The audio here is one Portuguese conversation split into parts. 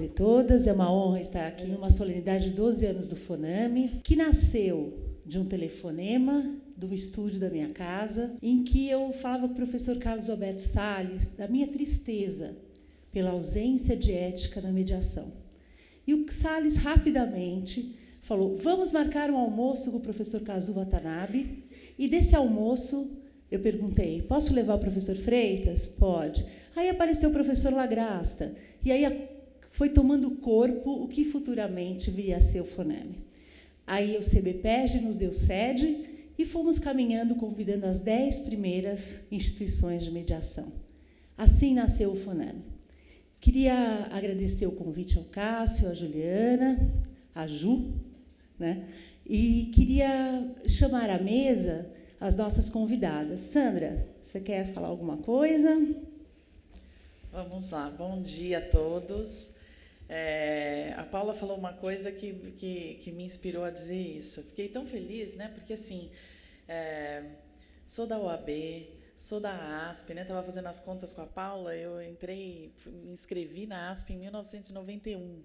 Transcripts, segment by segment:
e todas. É uma honra estar aqui numa solenidade de 12 anos do FONAME, que nasceu de um telefonema do estúdio da minha casa, em que eu falava com o professor Carlos Alberto Salles da minha tristeza pela ausência de ética na mediação. E o Salles rapidamente falou: vamos marcar um almoço com o professor Kazu Watanabe. E desse almoço eu perguntei: posso levar o professor Freitas? Pode. Aí apareceu o professor Lagrasta. E aí foi tomando corpo o que futuramente viria a ser o FONAME. Aí o CBPEG nos deu sede e fomos caminhando, convidando as 10 primeiras instituições de mediação. Assim nasceu o FONAME. Queria agradecer o convite ao Cássio, à Juliana, à Ju, né? E queria chamar à mesa as nossas convidadas. Sandra, você quer falar alguma coisa? Vamos lá. Bom dia a todos. A Paula falou uma coisa que me inspirou a dizer isso. Fiquei tão feliz, né? Porque, assim, sou da OAB, sou da ASP, né? Estava fazendo as contas com a Paula, eu me inscrevi na ASP em 1991.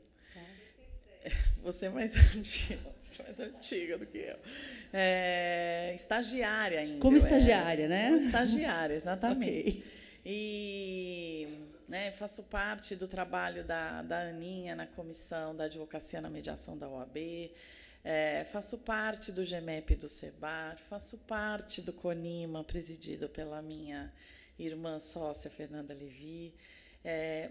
Você é mais antiga do que eu. Estagiária ainda. Como estagiária, né? Como estagiária, exatamente. Okay. E faço parte do trabalho da Aninha na comissão da advocacia na mediação da OAB, faço parte do GEMEP do SEBAR, faço parte do CONIMA, presidido pela minha irmã sócia, Fernanda Levi.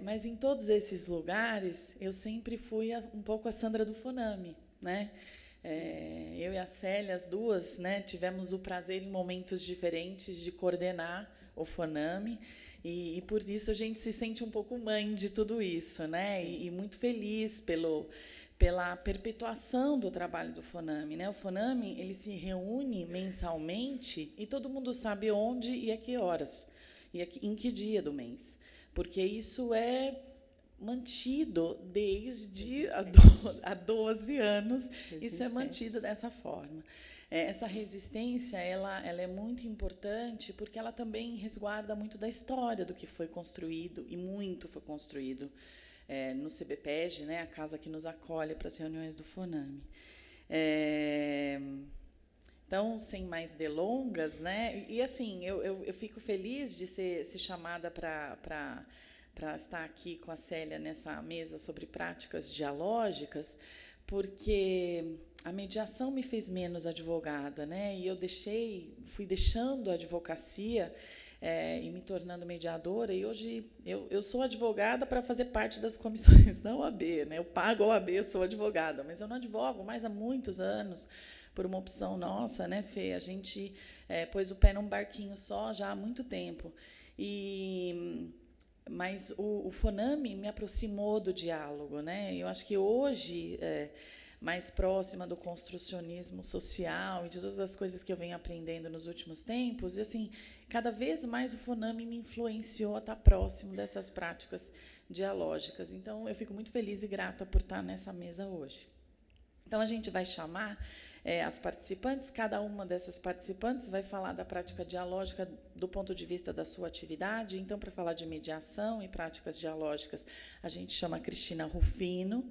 Mas, em todos esses lugares, eu sempre fui um pouco a Sandra do FONAME, né? Eu e a Célia, as duas, né, tivemos o prazer, em momentos diferentes, de coordenar o FONAME, e por isso a gente se sente um pouco mãe de tudo isso, né? E muito feliz pela perpetuação do trabalho do FONAME, né? O FONAME, ele se reúne mensalmente e todo mundo sabe onde e a que horas, e em que dia do mês, porque isso é mantido desde há 12 anos. Isso é mantido dessa forma. Essa resistência ela é muito importante porque ela também resguarda muito da história do que foi construído, e muito foi construído no CBPEG, né, a casa que nos acolhe para as reuniões do FONAME. Então, sem mais delongas, né, e assim, eu fico feliz de ser chamada para estar aqui com a Célia nessa mesa sobre práticas dialógicas, porque a mediação me fez menos advogada, né? E eu fui deixando a advocacia e me tornando mediadora, e hoje eu sou advogada para fazer parte das comissões da OAB, né? Eu pago a OAB, eu sou advogada, mas eu não advogo mais há muitos anos, por uma opção nossa, né, Fê? A gente pôs o pé num barquinho só já há muito tempo. Mas o FONAME me aproximou do diálogo, né? Eu acho que hoje, mais próxima do construcionismo social e de todas as coisas que eu venho aprendendo nos últimos tempos, e assim, cada vez mais o FONAME me influenciou a estar próximo dessas práticas dialógicas. Então, eu fico muito feliz e grata por estar nessa mesa hoje. Então, a gente vai chamar as participantes, cada uma dessas participantes vai falar da prática dialógica do ponto de vista da sua atividade. Então, para falar de mediação e práticas dialógicas, a gente chama a Cristina Rufino.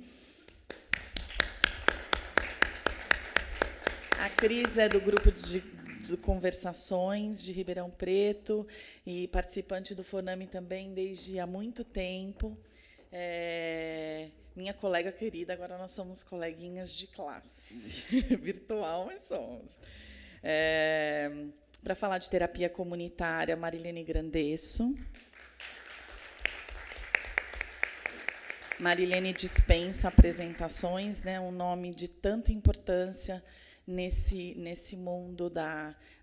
A Cris é do grupo de Conversações de Ribeirão Preto e participante do FONAME também desde há muito tempo. Minha colega querida, agora nós somos coleguinhas de classe, virtual, mas somos. Para falar de terapia comunitária, Marilene Grandesso. Marilene dispensa apresentações, né, um nome de tanta importância nesse mundo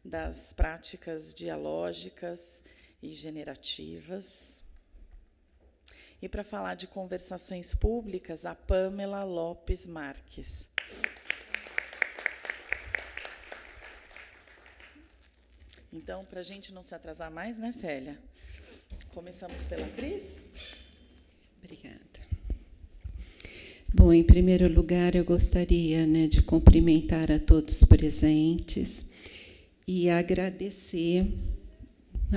das práticas dialógicas e generativas. E para falar de conversações públicas, a Pamela Lopes Marques. Então, para a gente não se atrasar mais, né, Célia? Começamos pela Cris? Obrigada. Bom, em primeiro lugar, eu gostaria, né, de cumprimentar a todos presentes e agradecer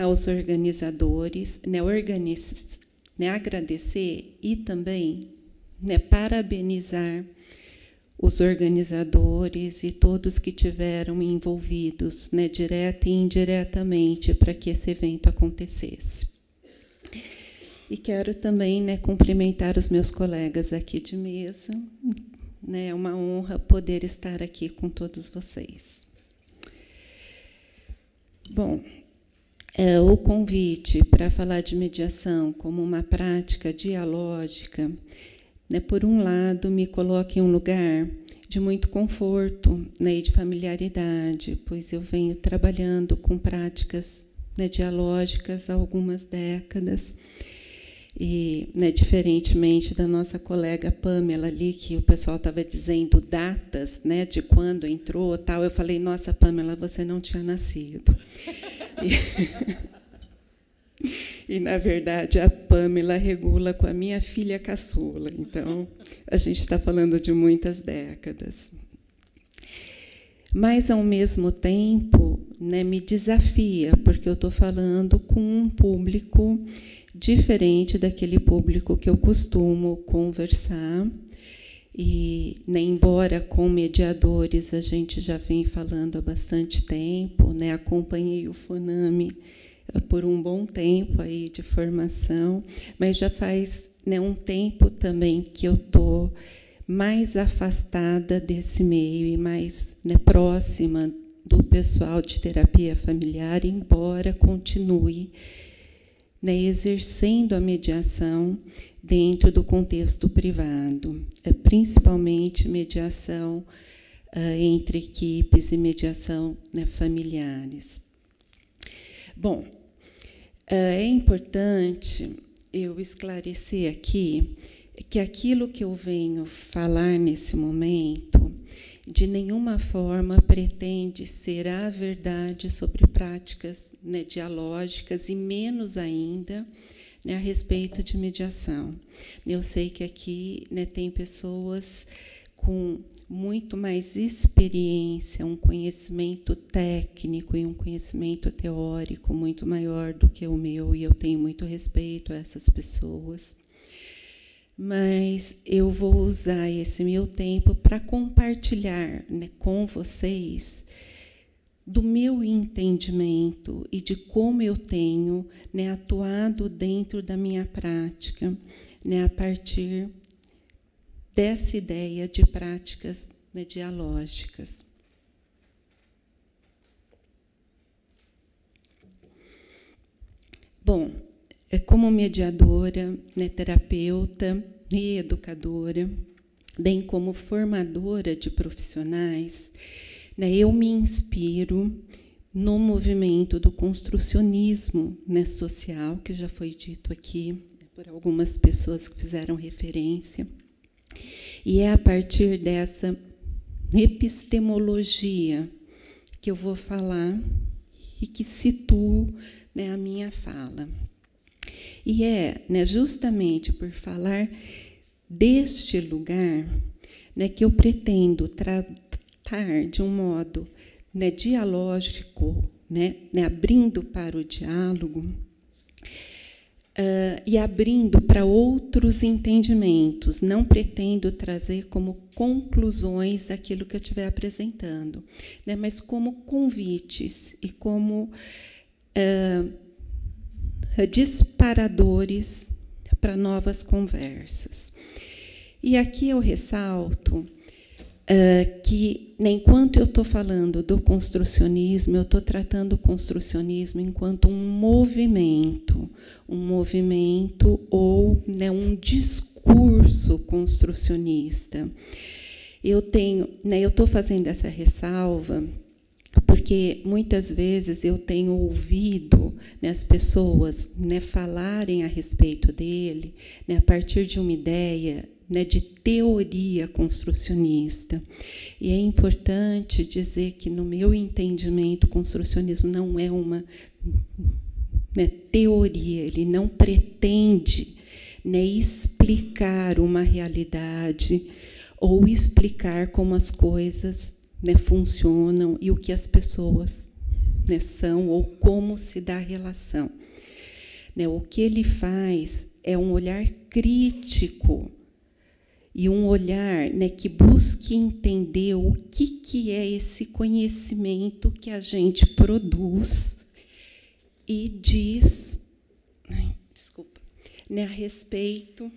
aos organizadores, agradecer e também, né, parabenizar os organizadores e todos que tiveram envolvidos, né, direta e indiretamente, para que esse evento acontecesse. E quero também, né, cumprimentar os meus colegas aqui de mesa. Né, é uma honra poder estar aqui com todos vocês. Bom, o convite para falar de mediação como uma prática dialógica, né, por um lado, me coloca em um lugar de muito conforto, né, e de familiaridade, pois eu venho trabalhando com práticas, né, dialógicas há algumas décadas. E, né, diferentemente da nossa colega Pamela ali, que o pessoal estava dizendo datas, né, de quando entrou, tal, eu falei, nossa, Pamela, você não tinha nascido. E, na verdade, a Pamela regula com a minha filha caçula. Então, a gente está falando de muitas décadas. Mas, ao mesmo tempo, né, me desafia, porque eu estou falando com um público diferente daquele público que eu costumo conversar. E, né, embora com mediadores a gente já vem falando há bastante tempo, né, acompanhei o FONAME por um bom tempo aí de formação, mas já faz, né, um tempo também que eu estou mais afastada desse meio e mais, né, próxima do pessoal de terapia familiar, embora continue, né, exercendo a mediação dentro do contexto privado, principalmente mediação entre equipes e mediação, né, familiares. Bom, é importante eu esclarecer aqui que aquilo que eu venho falar nesse momento, de nenhuma forma pretende ser a verdade sobre práticas, né, dialógicas, e menos ainda, né, a respeito de mediação. Eu sei que aqui, né, tem pessoas com muito mais experiência, um conhecimento técnico e um conhecimento teórico muito maior do que o meu, e eu tenho muito respeito a essas pessoas. Mas eu vou usar esse meu tempo para compartilhar, né, com vocês do meu entendimento e de como eu tenho, né, atuado dentro da minha prática, né, a partir dessa ideia de práticas, né, dialógicas. Bom, como mediadora, né, terapeuta e educadora, bem como formadora de profissionais, né, eu me inspiro no movimento do construcionismo, né, social, que já foi dito aqui por algumas pessoas que fizeram referência. E é a partir dessa epistemologia que eu vou falar e que situo, né, a minha fala. E é, né, justamente por falar deste lugar, né, que eu pretendo tratar de um modo, né, dialógico, né, abrindo para o diálogo, e abrindo para outros entendimentos. Não pretendo trazer como conclusões aquilo que eu estiver apresentando, né, mas como convites e como disparadores para novas conversas. E aqui eu ressalto que, né, enquanto eu estou falando do construcionismo, eu estou tratando o construcionismo enquanto um movimento ou, né, um discurso construcionista. Eu estou fazendo essa ressalva porque muitas vezes eu tenho ouvido, né, as pessoas, né, falarem a respeito dele, né, a partir de uma ideia, né, de teoria construcionista. E é importante dizer que, no meu entendimento, o construcionismo não é uma, né, teoria, ele não pretende, né, explicar uma realidade ou explicar como as coisas, né, funcionam e o que as pessoas, né, são ou como se dá a relação. Né, o que ele faz é um olhar crítico, e um olhar, né, que busque entender o que é esse conhecimento que a gente produz e diz, desculpa, né, a respeito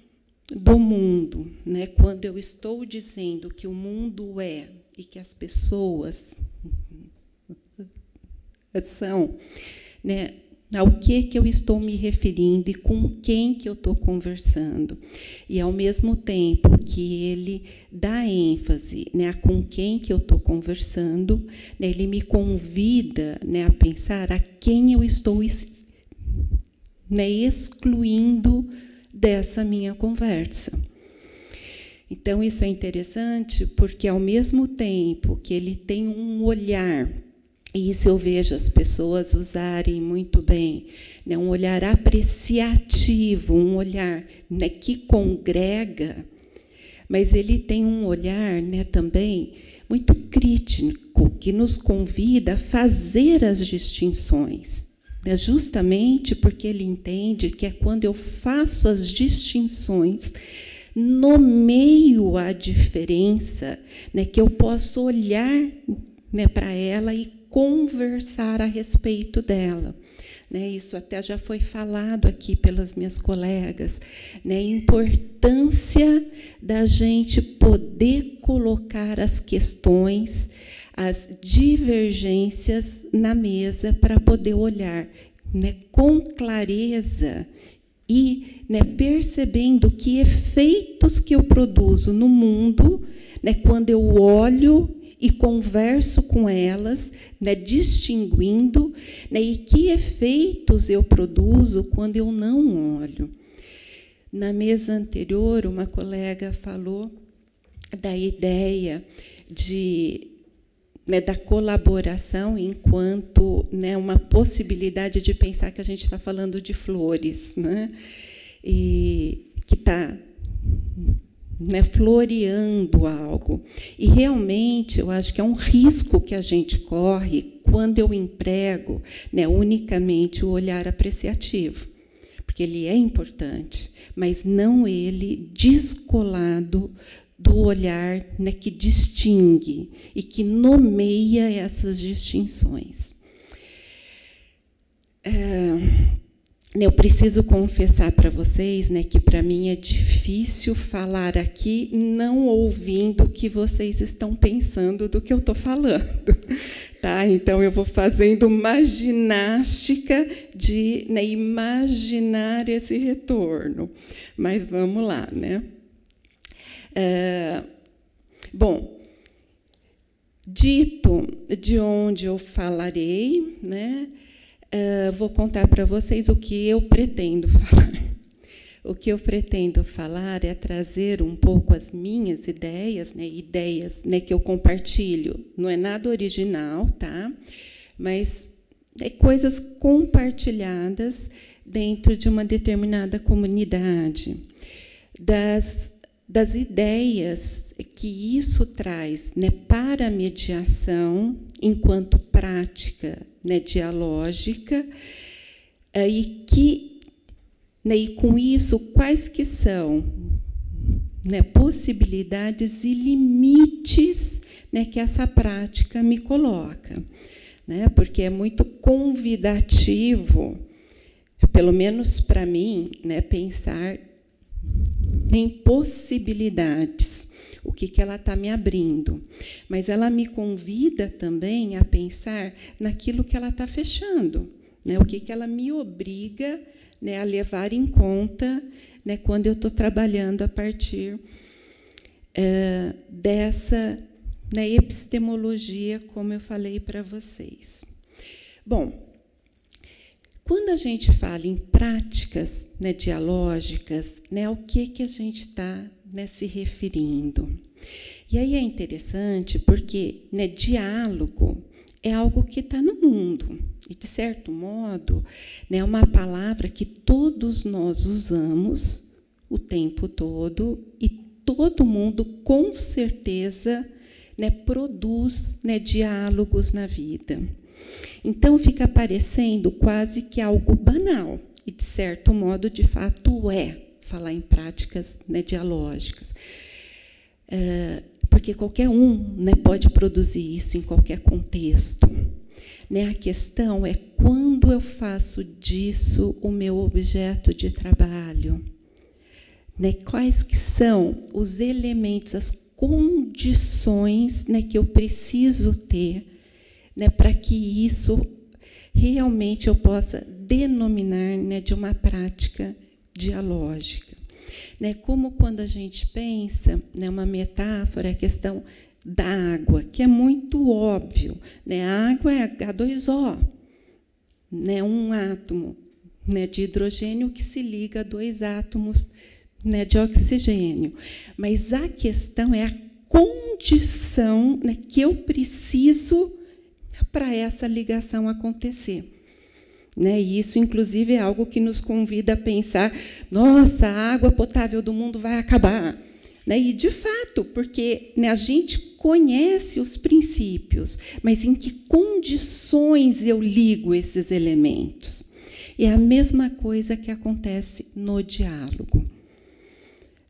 do mundo, né? Quando eu estou dizendo que o mundo é e que as pessoas são, né, ao que eu estou me referindo e com quem que eu estou conversando. E, ao mesmo tempo que ele dá ênfase, né, a com quem que eu estou conversando, né, ele me convida, né, a pensar a quem eu estou, né, excluindo dessa minha conversa. Então, isso é interessante porque, ao mesmo tempo que ele tem um olhar, e isso eu vejo as pessoas usarem muito bem, né, um olhar apreciativo, um olhar, né, que congrega, mas ele tem um olhar, né, também muito crítico, que nos convida a fazer as distinções, né, justamente porque ele entende que é quando eu faço as distinções, nomeio a diferença, né, que eu posso olhar, né, para ela e conversar a respeito dela. Né, isso até já foi falado aqui pelas minhas colegas, né, a importância da gente poder colocar as questões, as divergências na mesa para poder olhar, né, com clareza e, né, percebendo que efeitos que eu produzo no mundo, né, quando eu olho e converso com elas, né, distinguindo, né, e que efeitos eu produzo quando eu não olho. Na mesa anterior, uma colega falou da ideia de, né, da colaboração enquanto, né, uma possibilidade de pensar que a gente está falando de flores, né, e que está, né, floreando algo. E, realmente, eu acho que é um risco que a gente corre quando eu emprego, né, unicamente o olhar apreciativo, porque ele é importante, mas não ele descolado do olhar, né, que distingue e que nomeia essas distinções. Eu preciso confessar para vocês, né, que para mim é difícil falar aqui não ouvindo o que vocês estão pensando do que eu estou falando. Tá? Então, eu vou fazendo uma ginástica de, né, imaginar esse retorno. Mas vamos lá. Né? Bom, dito de onde eu falarei, né, vou contar para vocês o que eu pretendo falar. O que eu pretendo falar é trazer um pouco as minhas ideias, né, que eu compartilho. Não é nada original, tá? Mas é coisas compartilhadas dentro de uma determinada comunidade, das ideias que isso traz, né, para a mediação enquanto prática, né, dialógica, e que, né, e com isso quais que são, né, possibilidades e limites, né, que essa prática me coloca, né, porque é muito convidativo, pelo menos para mim, né, pensar em possibilidades, o que ela está me abrindo. Mas ela me convida também a pensar naquilo que ela está fechando, né, o que ela me obriga, né, a levar em conta, né, quando eu estou trabalhando a partir dessa, né, epistemologia, como eu falei para vocês. Bom, quando a gente fala em práticas, né, dialógicas, né, ao que a gente está, né, se referindo? E aí é interessante porque, né, diálogo é algo que está no mundo. E, de certo modo, né, é uma palavra que todos nós usamos o tempo todo e todo mundo, com certeza, né, produz, né, diálogos na vida. Então, fica parecendo quase que algo banal, e, de certo modo, de fato, é falar em práticas, né, dialógicas. porque qualquer um, né, pode produzir isso em qualquer contexto. Né, a questão é quando eu faço disso o meu objeto de trabalho. Né, quais que são os elementos, as condições, né, que eu preciso ter, né, para que isso realmente eu possa denominar, né, de uma prática dialógica. Né, como quando a gente pensa, né, uma metáfora, a questão da água, que é muito óbvio. Né, a água é H2O, né, um átomo, né, de hidrogênio que se liga a 2 átomos, né, de oxigênio. Mas a questão é a condição, né, que eu preciso para essa ligação acontecer. Né, e isso, inclusive, é algo que nos convida a pensar: nossa, a água potável do mundo vai acabar. Né, e, de fato, porque, né, a gente conhece os princípios, mas em que condições eu ligo esses elementos? E é a mesma coisa que acontece no diálogo.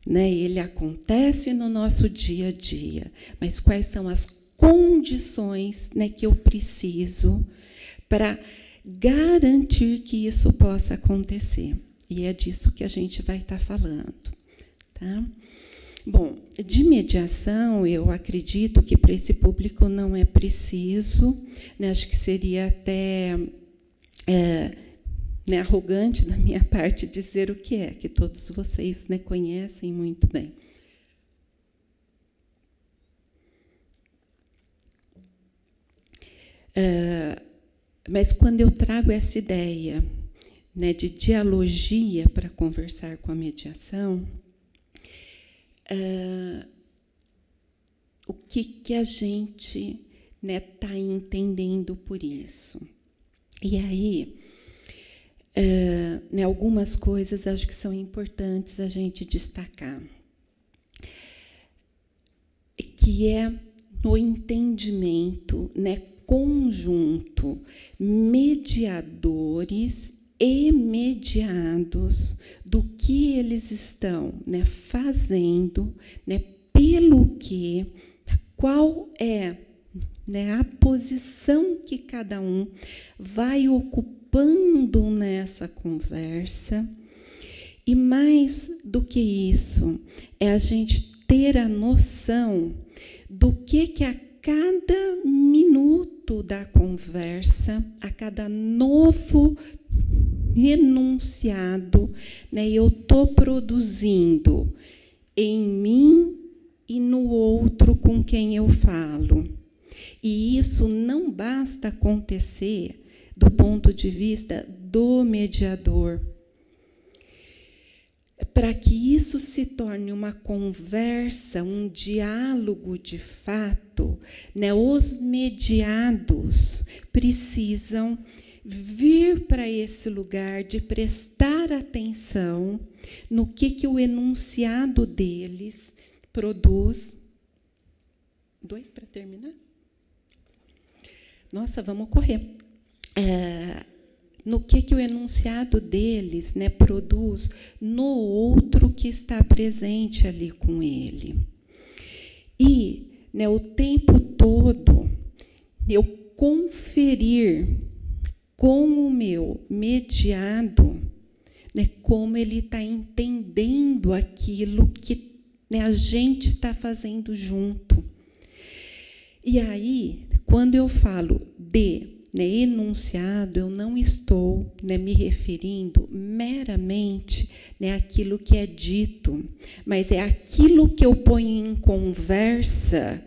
Né, ele acontece no nosso dia a dia, mas quais são as condições, né, que eu preciso para garantir que isso possa acontecer? E é disso que a gente vai estar falando. Tá? Bom, de mediação, eu acredito que para esse público não é preciso, né, acho que seria até né, arrogante da minha parte dizer o que todos vocês, né, conhecem muito bem. Mas quando eu trago essa ideia, né, de dialogia para conversar com a mediação, o que a gente está entendendo por isso? E aí, algumas coisas acho que são importantes a gente destacar, que é no entendimento, né, conjunto, mediadores e mediados, do que eles estão, né, fazendo, né, pelo que, qual é, né, a posição que cada um vai ocupando nessa conversa. E mais do que isso, é a gente ter a noção do que a cada minuto da conversa, a cada novo enunciado, né, eu estou produzindo em mim e no outro com quem eu falo. E isso não basta acontecer do ponto de vista do mediador. Para que isso se torne uma conversa, um diálogo de fato, né, os mediados precisam vir para esse lugar de prestar atenção no que o enunciado deles produz. 2 para terminar? Nossa, vamos correr. No que o enunciado deles, né, produz no outro que está presente ali com ele. E, né, o tempo todo, eu conferir com o meu mediado, né, como ele está entendendo aquilo que, né, a gente está fazendo junto. E aí, quando eu falo de, né, enunciado, eu não estou, né, me referindo meramente, né, àquilo que é dito, mas é aquilo que eu ponho em conversa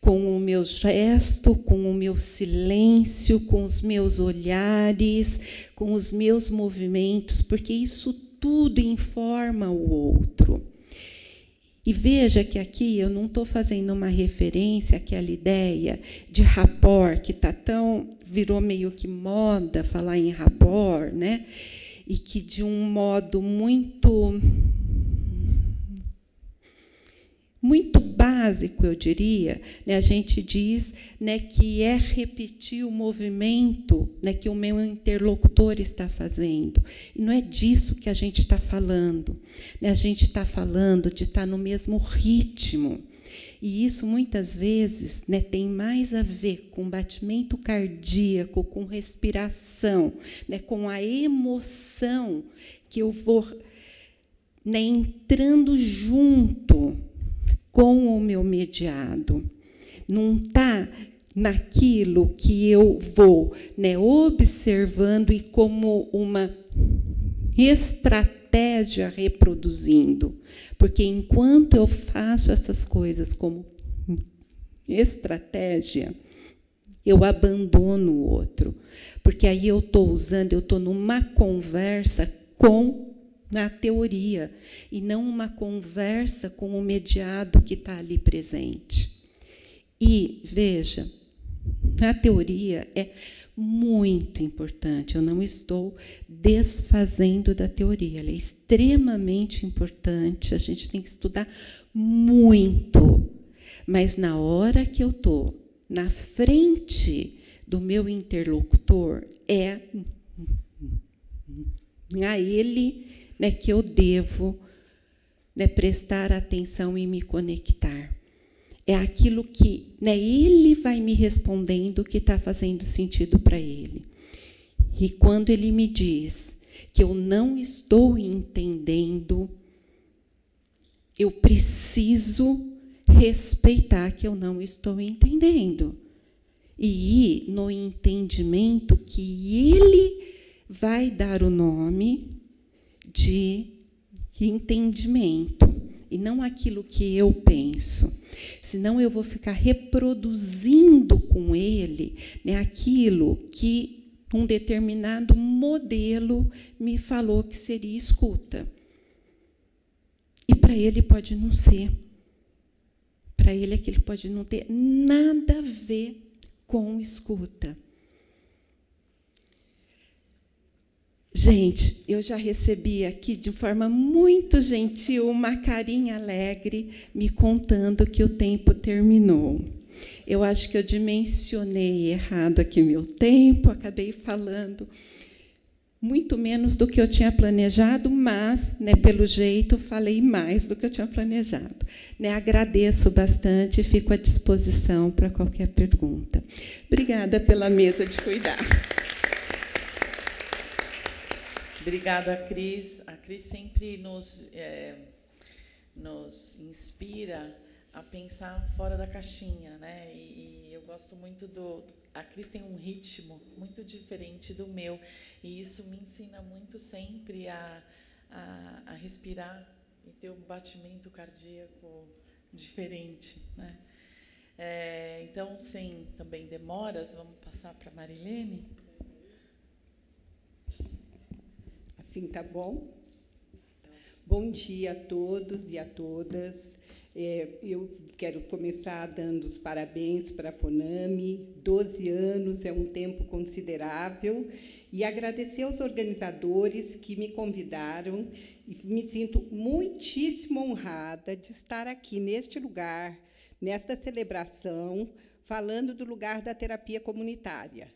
com o meu gesto, com o meu silêncio, com os meus olhares, com os meus movimentos, porque isso tudo informa o outro. E veja que aqui eu não estou fazendo uma referência àquela ideia de rapport, que virou meio que moda falar em rapport, né? E que, de um modo muito básico, eu diria, né, a gente diz, né, que é repetir o movimento, né, que o meu interlocutor está fazendo. E não é disso que a gente está falando. Né, a gente está falando de estar no mesmo ritmo. E isso, muitas vezes, né, tem mais a ver com batimento cardíaco, com respiração, né, com a emoção que eu vou, né, entrando junto com o meu mediado. Não está naquilo que eu vou, né, observando e como uma estratégia reproduzindo. Porque enquanto eu faço essas coisas como estratégia, eu abandono o outro. Porque aí eu estou usando, eu estou numa conversa na teoria, e não uma conversa com o mediado que está ali presente. E, veja, a teoria é muito importante. Eu não estou desfazendo da teoria. Ela é extremamente importante. A gente tem que estudar muito. Mas, na hora que eu estou na frente do meu interlocutor, é a ele, né, que eu devo, né, prestar atenção e me conectar. É aquilo que, né, ele vai me respondendo que está fazendo sentido para ele. E quando ele me diz que eu não estou entendendo, eu preciso respeitar que eu não estou entendendo. E ir no entendimento que ele vai dar o nome de entendimento, e não aquilo que eu penso. Senão eu vou ficar reproduzindo com ele, né, aquilo que um determinado modelo me falou que seria escuta. E para ele pode não ser. Para ele aquilo pode não ter nada a ver com escuta. Gente, eu já recebi aqui, de forma muito gentil, uma carinha alegre, me contando que o tempo terminou. Eu acho que eu dimensionei errado aqui meu tempo, acabei falando muito menos do que eu tinha planejado, mas, né, pelo jeito, falei mais do que eu tinha planejado. Né, agradeço bastante e fico à disposição para qualquer pergunta. Obrigada pela mesa de cuidar. Obrigada, Cris. A Cris sempre nos inspira a pensar fora da caixinha, né? E eu gosto muito a Cris tem um ritmo muito diferente do meu, e isso me ensina muito sempre a respirar e ter um batimento cardíaco diferente, né? Então, sem também demoras, vamos passar para a Marilene. Assim tá bom? Bom dia a todos e a todas. Eu quero começar dando os parabéns para a FONAME. 12 anos é um tempo considerável. E agradecer aos organizadores que me convidaram. E me sinto muitíssimo honrada de estar aqui, neste lugar, nesta celebração, falando do lugar da terapia comunitária.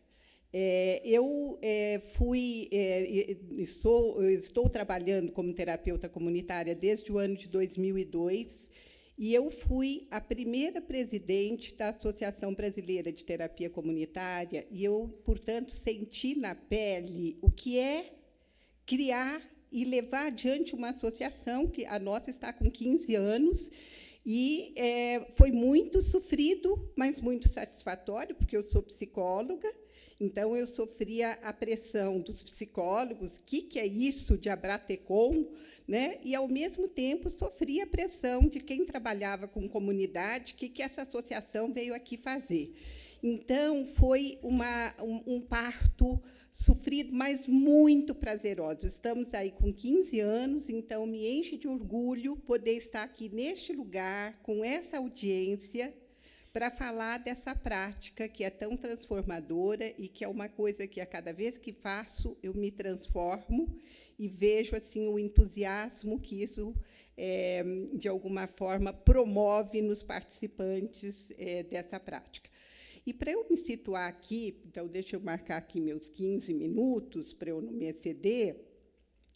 Estou trabalhando como terapeuta comunitária desde o ano de 2002, e eu fui a primeira presidente da Associação Brasileira de Terapia Comunitária, e eu, portanto, senti na pele o que é criar e levar adiante uma associação, que a nossa está com 15 anos, e foi muito sofrido, mas muito satisfatório, porque eu sou psicóloga. Então, eu sofria a pressão dos psicólogos, o que é isso de Abratecon, né? E, ao mesmo tempo, sofria a pressão de quem trabalhava com comunidade, o que essa associação veio aqui fazer. Então, foi um parto sofrido, mas muito prazeroso. Estamos aí com 15 anos, então me enche de orgulho poder estar aqui neste lugar, com essa audiência, para falar dessa prática que é tão transformadora e que é uma coisa que, a cada vez que faço, eu me transformo e vejo assim o entusiasmo que isso, de alguma forma, promove nos participantes dessa prática. E, para eu me situar aqui, então, deixa eu marcar aqui meus 15 minutos, para eu não me exceder,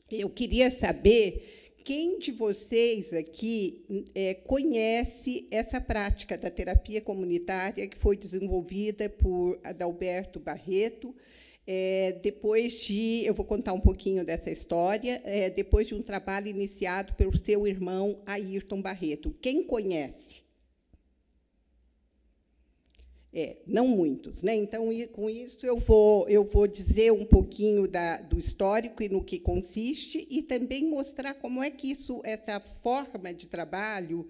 eu queria saber Quem de vocês aqui conhece essa prática da terapia comunitária que foi desenvolvida por Adalberto Barreto, eu vou contar um pouquinho dessa história, depois de um trabalho iniciado pelo seu irmão Ayrton Barreto. Quem conhece? Não muitos, né? Então, com isso, eu vou dizer um pouquinho do histórico e no que consiste, e também mostrar como é que essa forma de trabalho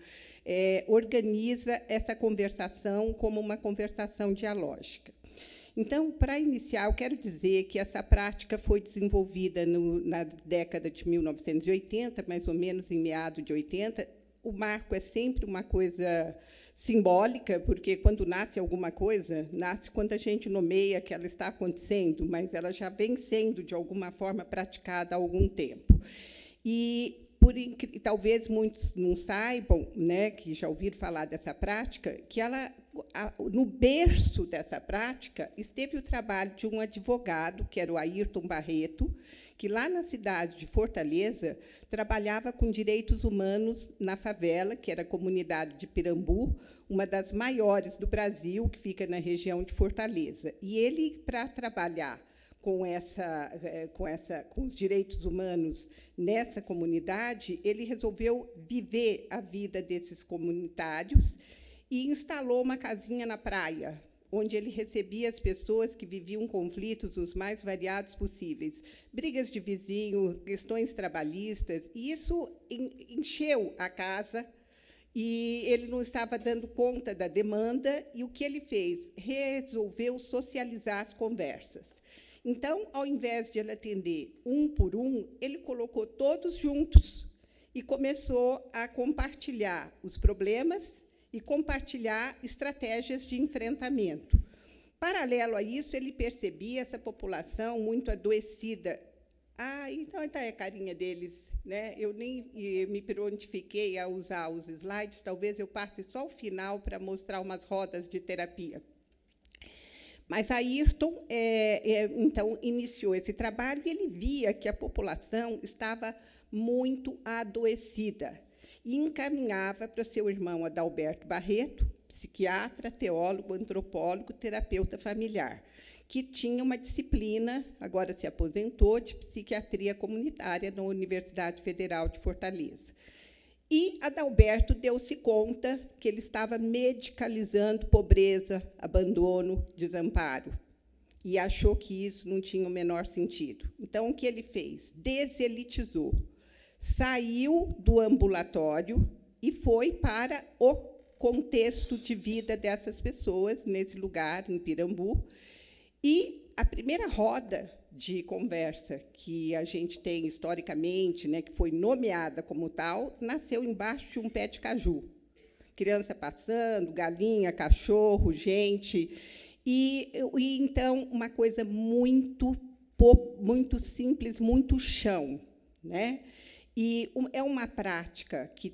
organiza essa conversação como uma conversação dialógica. Então, para iniciar, eu quero dizer que essa prática foi desenvolvida na década de 1980, mais ou menos em meados de 80. O marco é sempre uma coisa simbólica, porque, quando nasce alguma coisa, nasce quando a gente nomeia que ela está acontecendo, mas ela já vem sendo, de alguma forma, praticada há algum tempo. E, talvez muitos não saibam, né, que já ouviram falar dessa prática, que no berço dessa prática esteve o trabalho de um advogado, que era o Ayrton Barreto, que, lá na cidade de Fortaleza, trabalhava com direitos humanos na favela, que era a comunidade de Pirambu, uma das maiores do Brasil, que fica na região de Fortaleza. E ele, para trabalhar com os direitos humanos nessa comunidade, ele resolveu viver a vida desses comunitários e instalou uma casinha na praia, onde ele recebia as pessoas que viviam conflitos os mais variados possíveis, brigas de vizinho, questões trabalhistas, e isso encheu a casa, e ele não estava dando conta da demanda, e o que ele fez? Resolveu socializar as conversas. Então, ao invés de ele atender um por um, ele colocou todos juntos e começou a compartilhar os problemas e compartilhar estratégias de enfrentamento. Paralelo a isso, ele percebia essa população muito adoecida. Então está a carinha deles, né? Eu nem me prontifiquei a usar os slides, talvez eu passe só o final para mostrar umas rodas de terapia. Mas Ayrton, então, iniciou esse trabalho e ele via que a população estava muito adoecida e encaminhava para seu irmão Adalberto Barreto, psiquiatra, teólogo, antropólogo, terapeuta familiar, que tinha uma disciplina, agora se aposentou, de psiquiatria comunitária na Universidade Federal de Fortaleza. E Adalberto deu-se conta que ele estava medicalizando pobreza, abandono, desamparo, e achou que isso não tinha o menor sentido. Então, o que ele fez? Deselitizou. Saiu do ambulatório e foi para o contexto de vida dessas pessoas, nesse lugar, em Pirambu. E a primeira roda de conversa que a gente tem historicamente, né, que foi nomeada como tal, nasceu embaixo de um pé de caju. Criança passando, galinha, cachorro, gente. E então, uma coisa muito simples, muito chão, né? E é uma prática que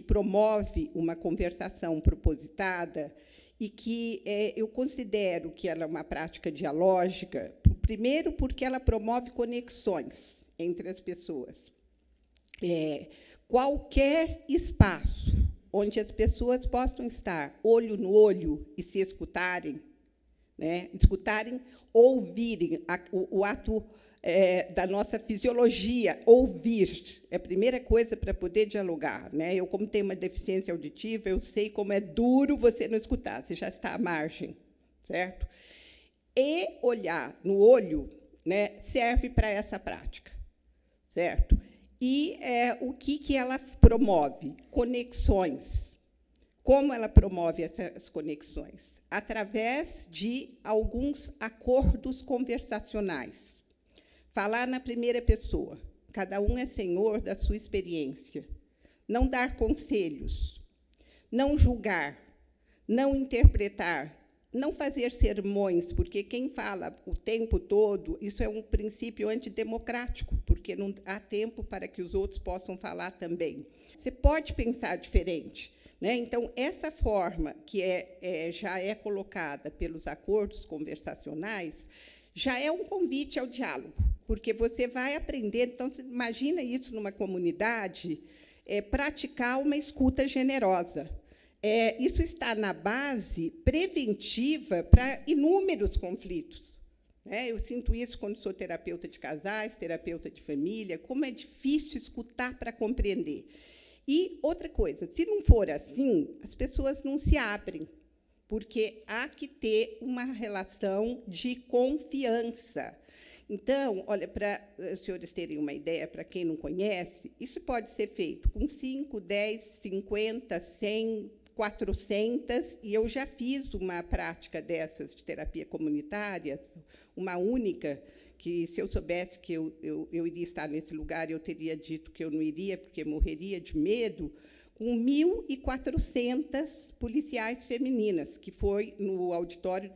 promove uma conversação propositada e que eu considero que ela é uma prática dialógica, primeiro, porque ela promove conexões entre as pessoas. Qualquer espaço onde as pessoas possam estar olho no olho e se escutarem, né? Escutarem, ouvirem, o ato da nossa fisiologia, ouvir, é a primeira coisa para poder dialogar, né? Eu, como tenho uma deficiência auditiva, eu sei como é duro você não escutar, você já está à margem, certo? E olhar no olho, né, serve para essa prática, certo? E o que ela promove? Conexões. Como ela promove essas conexões? Através de alguns acordos conversacionais. Falar na primeira pessoa. Cada um é senhor da sua experiência. Não dar conselhos. Não julgar. Não interpretar. Não fazer sermões, porque quem fala o tempo todo, isso é um princípio antidemocrático, porque não há tempo para que os outros possam falar também. Você pode pensar diferente, né? Então, essa forma que já é colocada pelos acordos conversacionais já é um convite ao diálogo. porque você vai aprender. Então, você imagina isso numa comunidade, praticar uma escuta generosa. Isso está na base preventiva para inúmeros conflitos. Eu sinto isso quando sou terapeuta de casais, terapeuta de família, como é difícil escutar para compreender. E outra coisa, se não for assim, as pessoas não se abrem, porque há que ter uma relação de confiança. Então, olha, para os senhores terem uma ideia, para quem não conhece, isso pode ser feito com 5, 10, 50, 100, 400, e eu já fiz uma prática dessas de terapia comunitária, uma única, que, se eu soubesse que eu iria estar nesse lugar, eu teria dito que eu não iria, porque morreria de medo, com 1.400 policiais femininas, que foi no auditório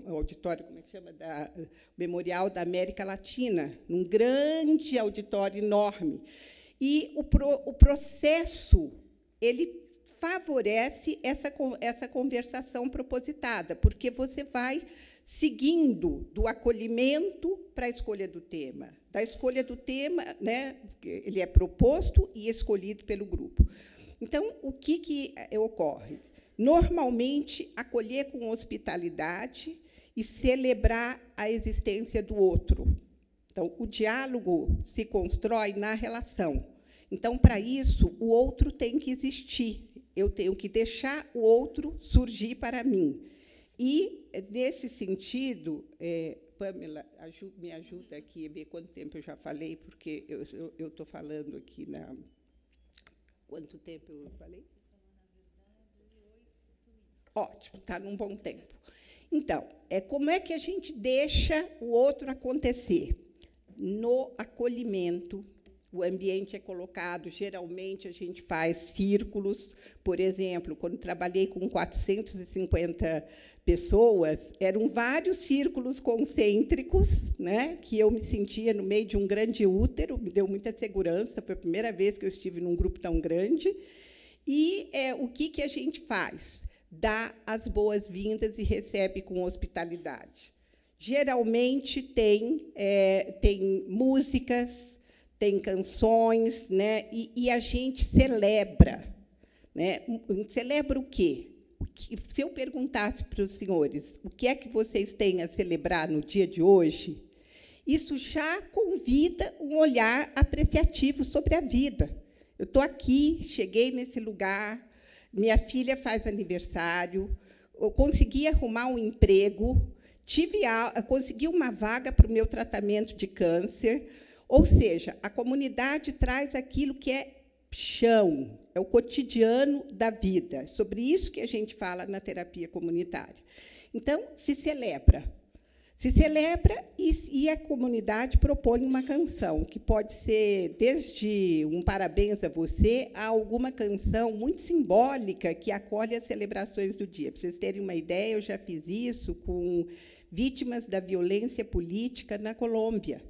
auditório, como é que chama? Memorial da América Latina, num grande auditório enorme. E o processo ele favorece essa conversação propositada, porque você vai seguindo do acolhimento para a escolha do tema. Da escolha do tema, ele é proposto e escolhido pelo grupo. Então, o que ocorre? Normalmente, acolher com hospitalidade e celebrar a existência do outro. Então, o diálogo se constrói na relação. Então, para isso, o outro tem que existir. Eu tenho que deixar o outro surgir para mim. E, nesse sentido, Pamela, me ajuda aqui a ver quanto tempo eu já falei, porque eu estou falando aqui na... Quanto tempo eu falei? Ótimo, está num bom tempo. Então, como é que a gente deixa o outro acontecer? No acolhimento, o ambiente é colocado, geralmente a gente faz círculos. Por exemplo, quando trabalhei com 450 pessoas, eram vários círculos concêntricos, que eu me sentia no meio de um grande útero, me deu muita segurança, foi a primeira vez que eu estive num grupo tão grande. E o que a gente faz? Dá as boas-vindas e recebe com hospitalidade. Geralmente tem músicas, tem canções, e a gente celebra. Celebra o quê? Se eu perguntasse para os senhores o que é que vocês têm a celebrar no dia de hoje, isso já convida um olhar apreciativo sobre a vida. Eu estou aqui, cheguei nesse lugar, minha filha faz aniversário, eu consegui arrumar um emprego, consegui uma vaga para o meu tratamento de câncer. Ou seja, a comunidade traz aquilo que é chão, é o cotidiano da vida. Sobre isso que a gente fala na terapia comunitária. Então, se celebra. Se celebra e a comunidade propõe uma canção, que pode ser desde um parabéns a você a alguma canção muito simbólica que acolhe as celebrações do dia. Para vocês terem uma ideia, eu já fiz isso com vítimas da violência política na Colômbia.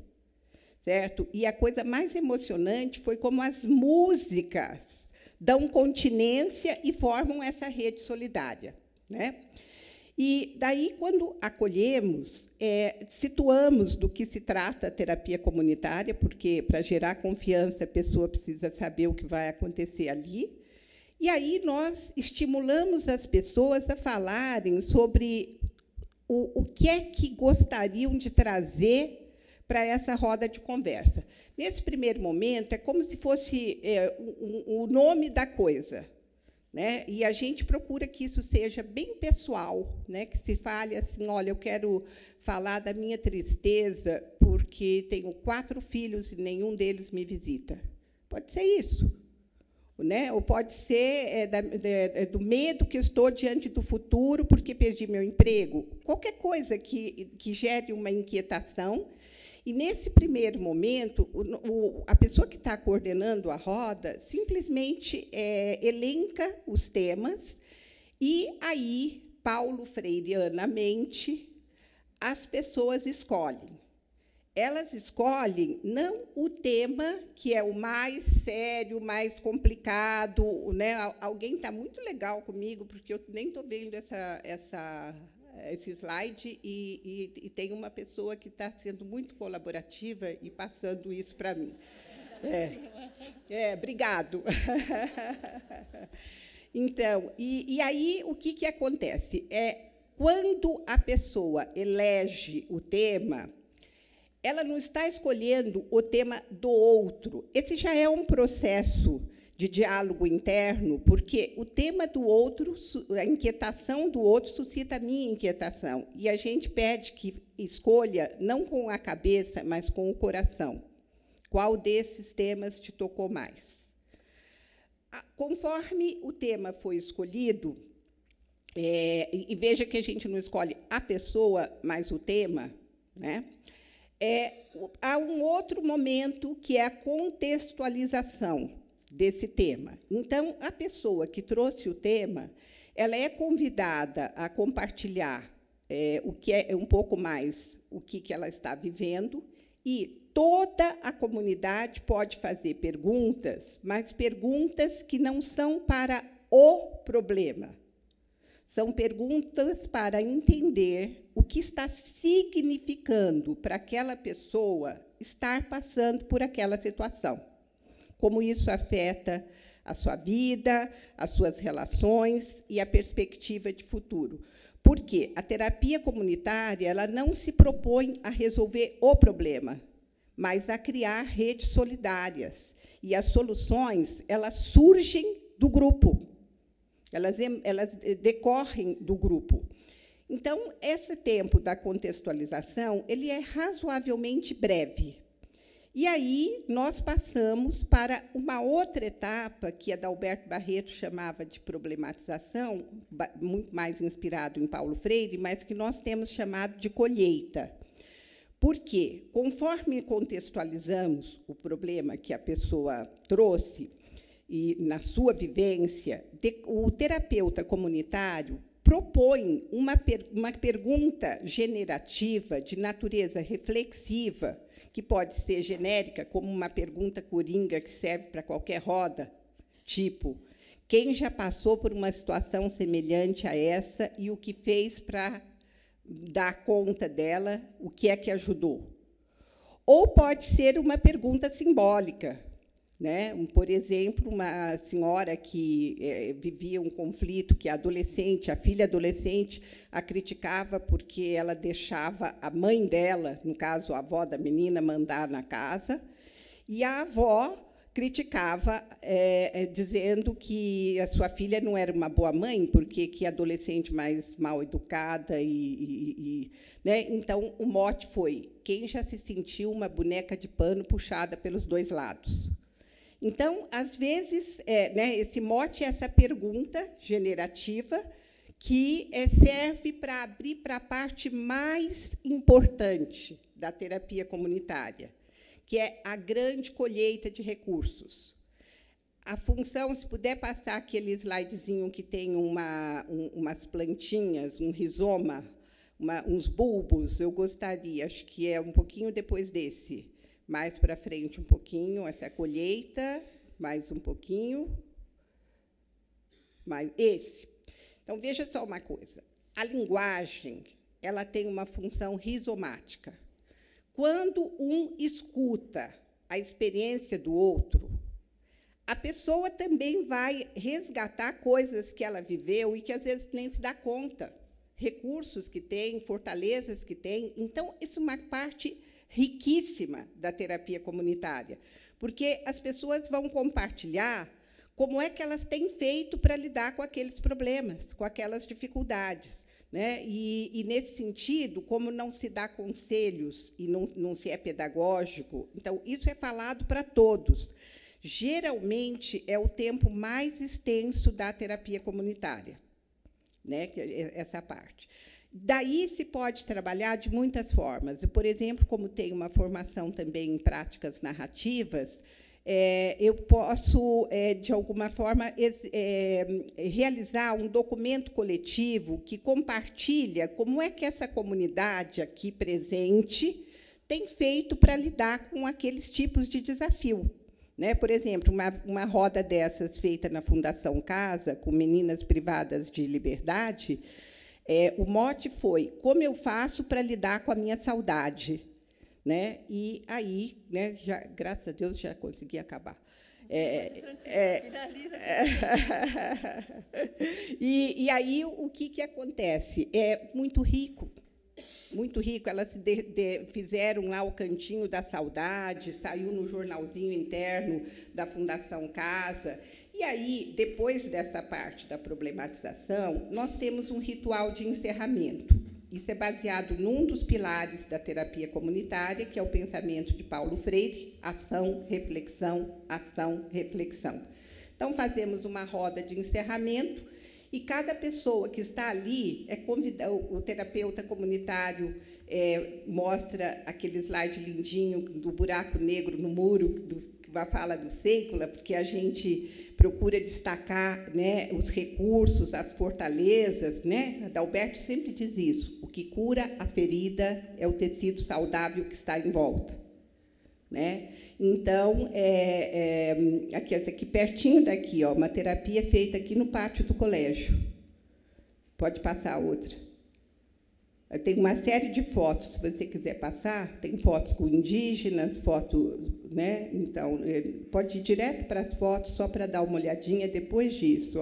Certo? E a coisa mais emocionante foi como as músicas dão continência e formam essa rede solidária. E, daí, quando acolhemos, situamos do que se trata a terapia comunitária, porque, para gerar confiança, a pessoa precisa saber o que vai acontecer ali. E aí nós estimulamos as pessoas a falarem sobre o que é que gostariam de trazer para essa roda de conversa. Nesse primeiro momento, é como se fosse o nome da coisa. E a gente procura que isso seja bem pessoal, que se fale assim, olha, eu quero falar da minha tristeza porque tenho 4 filhos e nenhum deles me visita. Pode ser isso. Ou pode ser do medo que eu estou diante do futuro porque perdi meu emprego. Qualquer coisa que gere uma inquietação. E, nesse primeiro momento, a pessoa que está coordenando a roda simplesmente elenca os temas e, aí, Paulo Freireanamente, as pessoas escolhem. Elas escolhem não o tema que é o mais sério, mais complicado. Alguém está muito legal comigo, porque eu nem estou vendo esse slide, e tem uma pessoa que está sendo muito colaborativa e passando isso para mim. Obrigado. Então, e aí, o que acontece? Quando a pessoa elege o tema, ela não está escolhendo o tema do outro. Esse já é um processo de diálogo interno, porque o tema do outro, a inquietação do outro, suscita a minha inquietação. E a gente pede que escolha, não com a cabeça, mas com o coração. Qual desses temas te tocou mais? Conforme o tema foi escolhido, e veja que a gente não escolhe a pessoa, mas o tema, né? Há um outro momento, que é a contextualização desse tema. Então, a pessoa que trouxe o tema, ela é convidada a compartilhar o que é um pouco mais o que ela está vivendo, e toda a comunidade pode fazer perguntas, mas perguntas que não são para o problema. São perguntas para entender o que está significando para aquela pessoa estar passando por aquela situação. Como isso afeta a sua vida, as suas relações e a perspectiva de futuro. Porque a terapia comunitária, ela não se propõe a resolver o problema, mas a criar redes solidárias. E as soluções, elas surgem do grupo. Elas decorrem do grupo. Então, esse tempo da contextualização, ele é razoavelmente breve. E aí, nós passamos para uma outra etapa, que a Adalberto Barreto chamava de problematização, muito mais inspirado em Paulo Freire, mas que nós temos chamado de colheita. Por quê? Conforme contextualizamos o problema que a pessoa trouxe, e na sua vivência, o terapeuta comunitário propõe uma pergunta generativa, de natureza reflexiva, que pode ser genérica, como uma pergunta coringa que serve para qualquer roda, tipo, quem já passou por uma situação semelhante a essa e o que fez para dar conta dela, o que é que ajudou? Ou pode ser uma pergunta simbólica, né? Por exemplo, uma senhora que vivia um conflito, que a filha adolescente, a criticava porque ela deixava a mãe dela, no caso, a avó da menina, mandar na casa, e a avó criticava, dizendo que a sua filha não era uma boa mãe, porque que adolescente mais mal educada. Né? Então, o mote foi: quem já se sentiu uma boneca de pano puxada pelos dois lados? Então, às vezes, né, esse mote é essa pergunta generativa que serve para abrir para a parte mais importante da terapia comunitária, que é a grande colheita de recursos. A função, se puder passar aquele slidezinho que tem umas plantinhas, um rizoma, uns bulbos, eu gostaria, acho que é um pouquinho depois desse. Mais para frente um pouquinho, essa colheita, mais um pouquinho, mais esse. Então, veja só uma coisa. A linguagem, ela tem uma função rizomática. Quando um escuta a experiência do outro, a pessoa também vai resgatar coisas que ela viveu e que, às vezes, nem se dá conta. Recursos que tem, fortalezas que tem. Então, isso é uma parte riquíssima da terapia comunitária, porque as pessoas vão compartilhar como é que elas têm feito para lidar com aqueles problemas, com aquelas dificuldades, né? E nesse sentido, como não se dá conselhos e não se é pedagógico, então isso é falado para todos. Geralmente é o tempo mais extenso da terapia comunitária, né? Essa parte. Daí se pode trabalhar de muitas formas. Por exemplo, como tenho uma formação também em práticas narrativas, eu posso, de alguma forma, realizar um documento coletivo que compartilha como é que essa comunidade aqui presente tem feito para lidar com aqueles tipos de desafio. Né? Por exemplo, uma roda dessas feita na Fundação Casa, com meninas privadas de liberdade, O mote foi: como eu faço para lidar com a minha saudade? Né? E aí, né, já, graças a Deus, já consegui acabar. E aí, o que acontece? É muito rico. Muito rico. Elas fizeram lá o Cantinho da Saudade, saiu no jornalzinho interno da Fundação Casa. E aí, depois dessa parte da problematização, nós temos um ritual de encerramento. Isso é baseado num dos pilares da terapia comunitária, que é o pensamento de Paulo Freire: ação, reflexão, ação, reflexão. Então, fazemos uma roda de encerramento, e cada pessoa que está ali é convidada. O terapeuta comunitário mostra aquele slide lindinho do buraco negro no muro, da fala do Sêcula, porque a gente procura destacar, né, os recursos, as fortalezas. Né? Adalberto sempre diz isso: o que cura a ferida é o tecido saudável que está em volta. Né? Então, aqui pertinho daqui, uma terapia feita aqui no pátio do colégio. Pode passar a outra. Tem uma série de fotos, se você quiser passar. Tem fotos com indígenas, fotos, né? Então, pode ir direto para as fotos, só para dar uma olhadinha depois disso.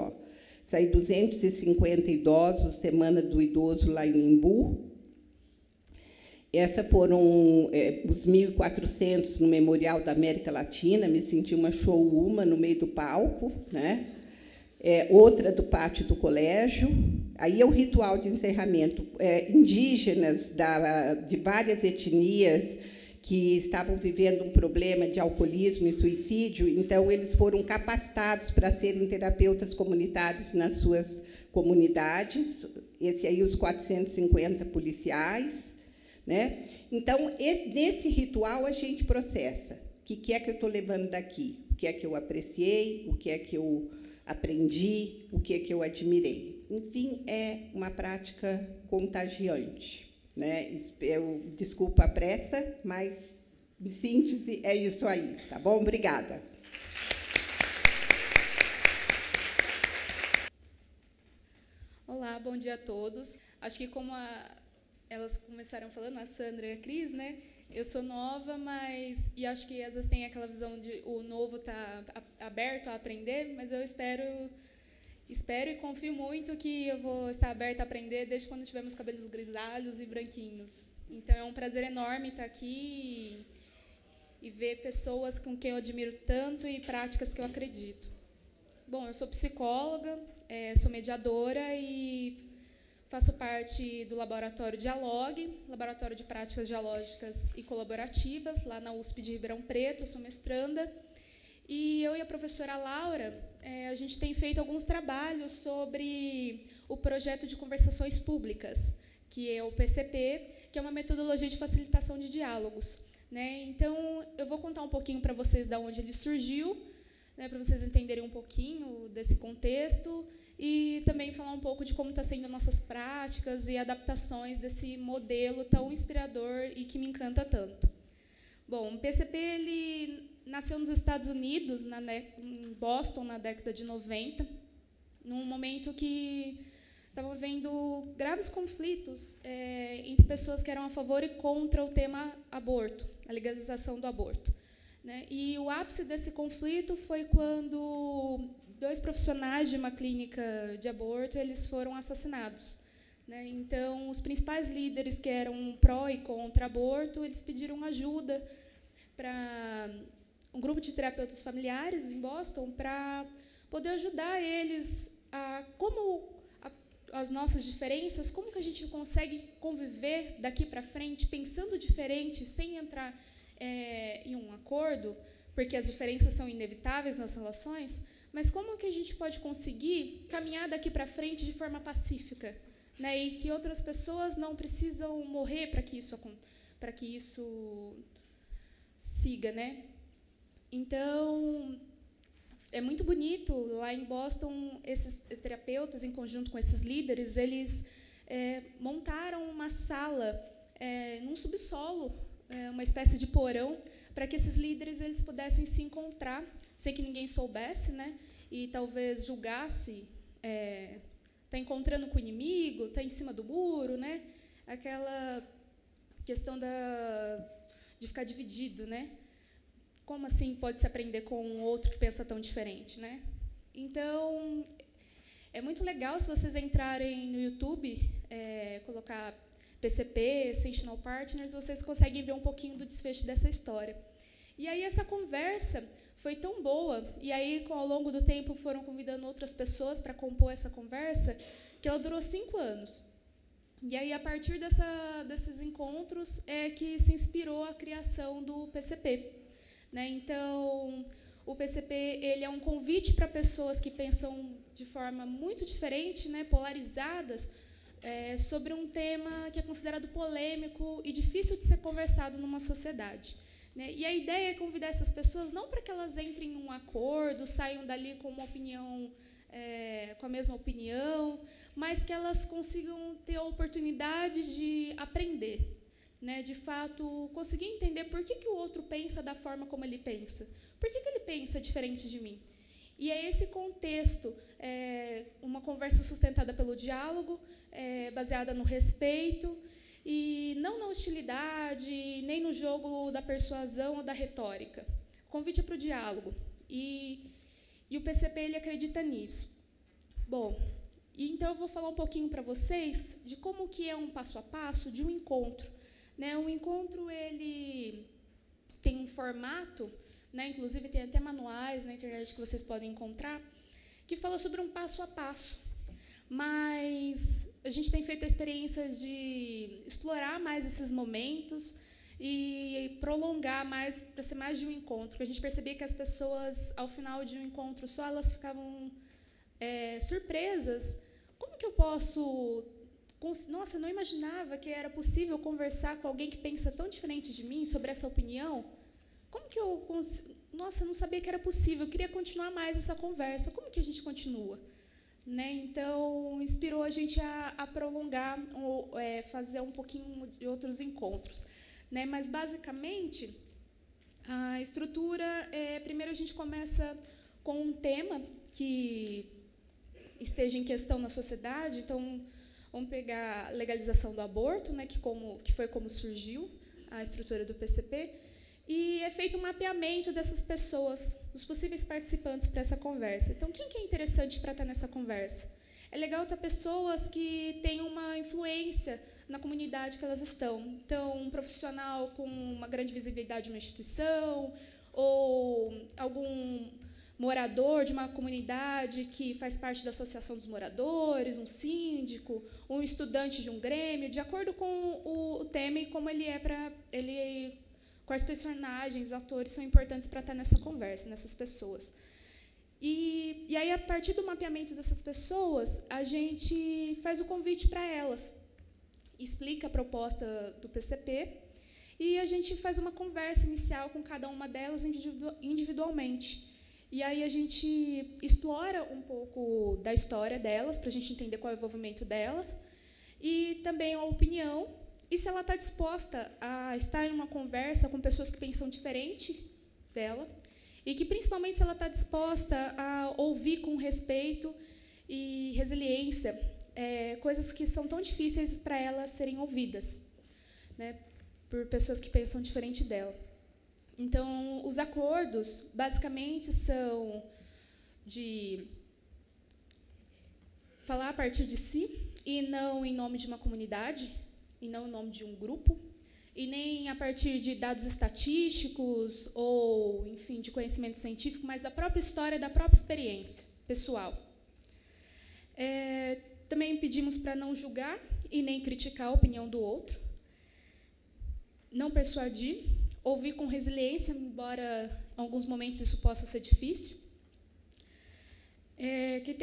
Isso aí, 250 idosos, Semana do Idoso, lá em Imbu. Essas foram os 1.400 no Memorial da América Latina. Me senti uma showwoman no meio do palco. Né? Outra do pátio do colégio. Aí é o ritual de encerramento. Indígenas de várias etnias que estavam vivendo um problema de alcoolismo e suicídio, então eles foram capacitados para serem terapeutas comunitários nas suas comunidades. Esse aí, os 450 policiais. Né? Então, nesse ritual, a gente processa. O que é que eu estou levando daqui? O que é que eu apreciei? O que é que eu aprendi? O que é que eu admirei? Enfim, é uma prática contagiante. Né? Desculpa a pressa, mas, em síntese, é isso aí. Tá bom? Obrigada. Olá, bom dia a todos. Acho que como elas começaram falando, a Sandra e a Cris, né? Eu sou nova, mas e acho que às vezes tem aquela visão de o novo tá aberto a aprender, mas eu espero e confio muito que eu vou estar aberta a aprender desde quando tiver meus cabelos grisalhos e branquinhos. Então é um prazer enorme estar aqui e ver pessoas com quem eu admiro tanto e práticas que eu acredito. Bom, eu sou psicóloga, sou mediadora e faço parte do Laboratório Dialogue, Laboratório de Práticas Dialógicas e Colaborativas, lá na USP de Ribeirão Preto. Eu sou mestranda. E eu e a professora Laura, a gente tem feito alguns trabalhos sobre o projeto de conversações públicas, que é o PCP, que é uma metodologia de facilitação de diálogos. Né? Então, eu vou contar um pouquinho para vocês de onde ele surgiu, né, para vocês entenderem um pouquinho desse contexto, e também falar um pouco de como estão sendo nossas práticas e adaptações desse modelo tão inspirador e que me encanta tanto. Bom, o PCP ele nasceu nos Estados Unidos, em Boston, na década de 90, num momento que estavam havendo graves conflitos entre pessoas que eram a favor e contra o tema aborto, a legalização do aborto. Né? E o ápice desse conflito foi quando 2 profissionais de uma clínica de aborto eles foram assassinados. Né? Então, os principais líderes que eram pró e contra aborto, eles pediram ajuda para um grupo de terapeutas familiares em Boston para poder ajudar eles a as nossas diferenças, como que a gente consegue conviver daqui para frente, pensando diferente, sem entrar em um acordo, porque as diferenças são inevitáveis nas relações, mas como que a gente pode conseguir caminhar daqui para frente de forma pacífica, né? E que outras pessoas não precisam morrer para que isso siga, né? Então, é muito bonito, lá em Boston, esses terapeutas, em conjunto com esses líderes, eles montaram uma sala num subsolo, uma espécie de porão, para que esses líderes eles pudessem se encontrar, sem que ninguém soubesse, né? E talvez julgasse encontrando com o inimigo, está em cima do muro, né? Aquela questão de ficar dividido, né? Como assim pode se aprender com um outro que pensa tão diferente, né? Então, é muito legal se vocês entrarem no YouTube, colocar PCP, Sentinel Partners, vocês conseguem ver um pouquinho do desfecho dessa história. E aí essa conversa foi tão boa, e aí ao longo do tempo foram convidando outras pessoas para compor essa conversa, que ela durou 5 anos. E aí, a partir desses encontros, é que se inspirou a criação do PCP. Né? Então, o PCP ele é um convite para pessoas que pensam de forma muito diferente, né, polarizadas, sobre um tema que é considerado polêmico e difícil de ser conversado numa sociedade. Né? E a ideia é convidar essas pessoas não para que elas entrem em um acordo, saiam dali com uma opinião, com a mesma opinião, mas que elas consigam ter a oportunidade de aprender, né? De fato, conseguir entender por que o outro pensa da forma como ele pensa, por que ele pensa diferente de mim. E é esse contexto, uma conversa sustentada pelo diálogo, baseada no respeito, e não na hostilidade, nem no jogo da persuasão ou da retórica. O convite é para o diálogo, e o PCP ele acredita nisso. Bom, então eu vou falar um pouquinho para vocês de como que é um passo a passo de um encontro. Né? Um encontro ele tem um formato, né? Inclusive tem até manuais na internet que vocês podem encontrar, que fala sobre um passo a passo. Mas a gente tem feito a experiência de explorar mais esses momentos e prolongar mais, para ser mais de um encontro. A gente percebia que as pessoas, ao final de um encontro só, elas ficavam surpresas. Como que eu posso... Nossa, eu não imaginava que era possível conversar com alguém que pensa tão diferente de mim sobre essa opinião. Como que eu... Nossa, eu não sabia que era possível. Eu queria continuar mais essa conversa. Como que a gente continua? Né? Então, inspirou a gente a prolongar, ou fazer um pouquinho de outros encontros. Né? Mas, basicamente, a estrutura... primeiro, a gente começa com um tema que esteja em questão na sociedade. Então, vamos pegar a legalização do aborto, né, que foi como surgiu a estrutura do PCP, e é feito um mapeamento dessas pessoas, dos possíveis participantes para essa conversa. Então, quem que é interessante para estar nessa conversa? É legal ter pessoas que têm uma influência na comunidade que elas estão. Então, um profissional com uma grande visibilidade numa instituição, ou algum morador de uma comunidade que faz parte da associação dos moradores, um síndico, um estudante de um grêmio, de acordo com o tema e como ele quais personagens, atores são importantes para estar nessa conversa, nessas pessoas. E aí, a partir do mapeamento dessas pessoas, a gente faz o convite para elas, explica a proposta do PCP, e a gente faz uma conversa inicial com cada uma delas individualmente. E aí a gente explora um pouco da história delas, para a gente entender qual é o envolvimento delas, e também a opinião, e se ela está disposta a estar em uma conversa com pessoas que pensam diferente dela, e que, principalmente, se ela está disposta a ouvir com respeito e resiliência coisas que são tão difíceis para elas serem ouvidas, né, por pessoas que pensam diferente dela. Então, os acordos, basicamente, são de falar a partir de si, e não em nome de uma comunidade, e não em nome de um grupo, e nem a partir de dados estatísticos ou, enfim, de conhecimento científico, mas da própria história, da própria experiência pessoal. Também pedimos para não julgar e nem criticar a opinião do outro, não persuadir, ouvir com resiliência, embora em alguns momentos isso possa ser difícil, que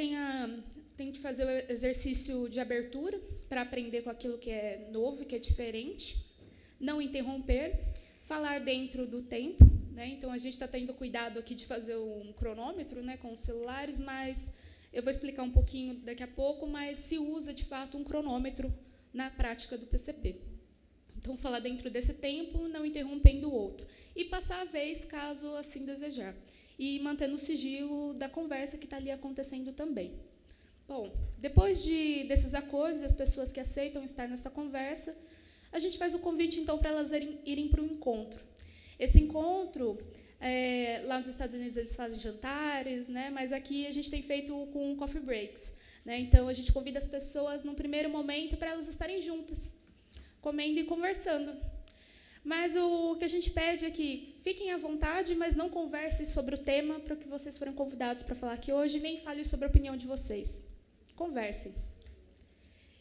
tente fazer o exercício de abertura para aprender com aquilo que é novo e que é diferente, não interromper, falar dentro do tempo, né? Então, a gente está tendo cuidado aqui de fazer um cronômetro, né, com os celulares, mas eu vou explicar um pouquinho daqui a pouco, mas se usa, de fato, um cronômetro na prática do PCP. Então, falar dentro desse tempo, não interrompendo o outro. E passar a vez, caso assim desejar. E mantendo o sigilo da conversa que está ali acontecendo também. Bom, depois desses acordos, as pessoas que aceitam estar nessa conversa, a gente faz o convite, então, para elas irem para o encontro. Esse encontro, lá nos Estados Unidos, eles fazem jantares, né? Mas aqui a gente tem feito com coffee breaks, né? Então, a gente convida as pessoas, num primeiro momento, para elas estarem juntas, comendo e conversando. Mas o que a gente pede é que fiquem à vontade, mas não conversem sobre o tema para que vocês foram convidados para falar aqui hoje, nem falem sobre a opinião de vocês. Conversem.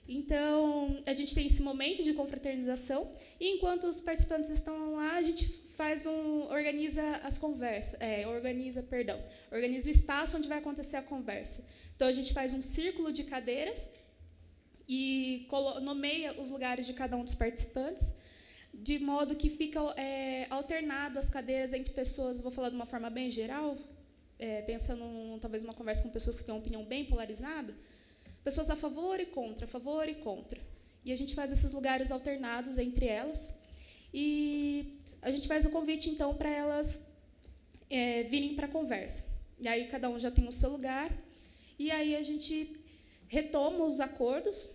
Então, a gente tem esse momento de confraternização, e enquanto os participantes estão lá, a gente organiza as conversas, organiza o espaço onde vai acontecer a conversa. Então, a gente faz um círculo de cadeiras e nomeia os lugares de cada um dos participantes, de modo que fica alternado as cadeiras entre pessoas, vou falar de uma forma bem geral, pensando talvez numa conversa com pessoas que têm uma opinião bem polarizada, pessoas a favor e contra, a favor e contra. E a gente faz esses lugares alternados entre elas, e a gente faz o convite, então, para elas virem para a conversa. E aí cada um já tem o seu lugar, e aí a gente retoma os acordos,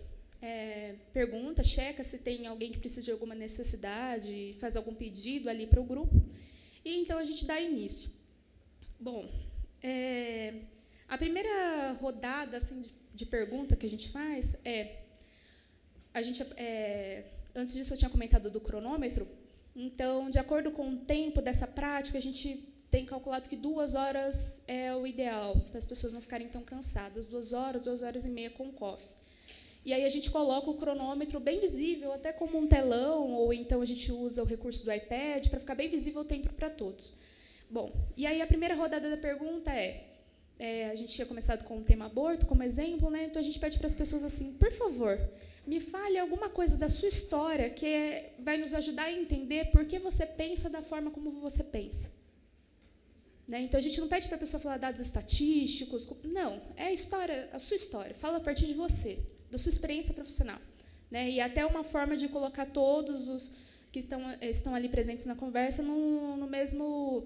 pergunta, checa se tem alguém que precisa de alguma necessidade, faz algum pedido ali para o grupo, e então a gente dá início. Bom, a primeira rodada assim, de pergunta que a gente faz antes disso eu tinha comentado do cronômetro, então, de acordo com o tempo dessa prática, a gente tem calculado que 2 horas é o ideal, para as pessoas não ficarem tão cansadas, 2 horas, 2 horas e meia com o coffee. E aí a gente coloca o cronômetro bem visível, até como um telão, ou então a gente usa o recurso do iPad para ficar bem visível o tempo para todos. Bom, e aí a primeira rodada da pergunta a gente tinha começado com o tema aborto como exemplo, né? Então a gente pede para as pessoas assim, por favor, me fale alguma coisa da sua história que vai nos ajudar a entender por que você pensa da forma como você pensa. Né? Então a gente não pede para a pessoa falar dados estatísticos, não, é a sua história, fala a partir de você, da sua experiência profissional. Né? E até uma forma de colocar todos os que estão ali presentes na conversa no mesmo...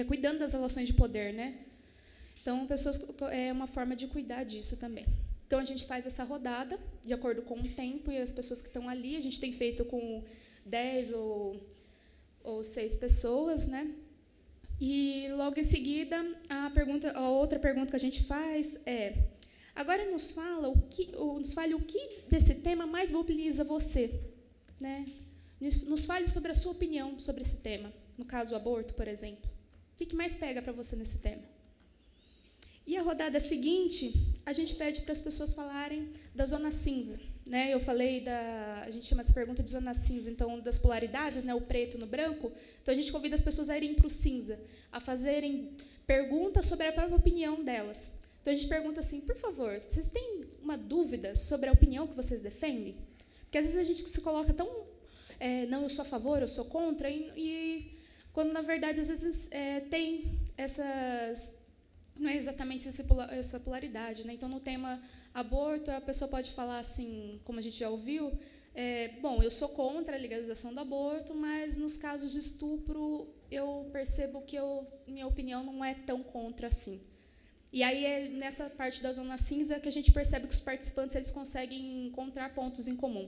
cuidando das relações de poder. Né? Então, é uma forma de cuidar disso também. Então, a gente faz essa rodada, de acordo com o tempo e as pessoas que estão ali. A gente tem feito com 10 ou 6 pessoas. Né? E, logo em seguida, a outra pergunta que a gente faz agora nos fale o que desse tema mais mobiliza você. Né? Nos fale sobre a sua opinião sobre esse tema. No caso, o aborto, por exemplo. O que mais pega para você nesse tema? E a rodada seguinte, a gente pede para as pessoas falarem da zona cinza. Né? Eu falei a gente chama essa pergunta de zona cinza, então, das polaridades, né? O preto no branco. Então, a gente convida as pessoas a irem para o cinza, a fazerem perguntas sobre a própria opinião delas. Então, a gente pergunta assim, por favor, vocês têm uma dúvida sobre a opinião que vocês defendem? Porque, às vezes, a gente se coloca tão... não, eu sou a favor, eu sou contra, e quando, na verdade, às vezes, tem essas... Não é exatamente essa polaridade. Né? Então, no tema aborto, a pessoa pode falar assim, como a gente já ouviu, bom, eu sou contra a legalização do aborto, mas, nos casos de estupro, eu percebo que minha opinião não é tão contra assim. E aí é nessa parte da zona cinza que a gente percebe que os participantes eles conseguem encontrar pontos em comum.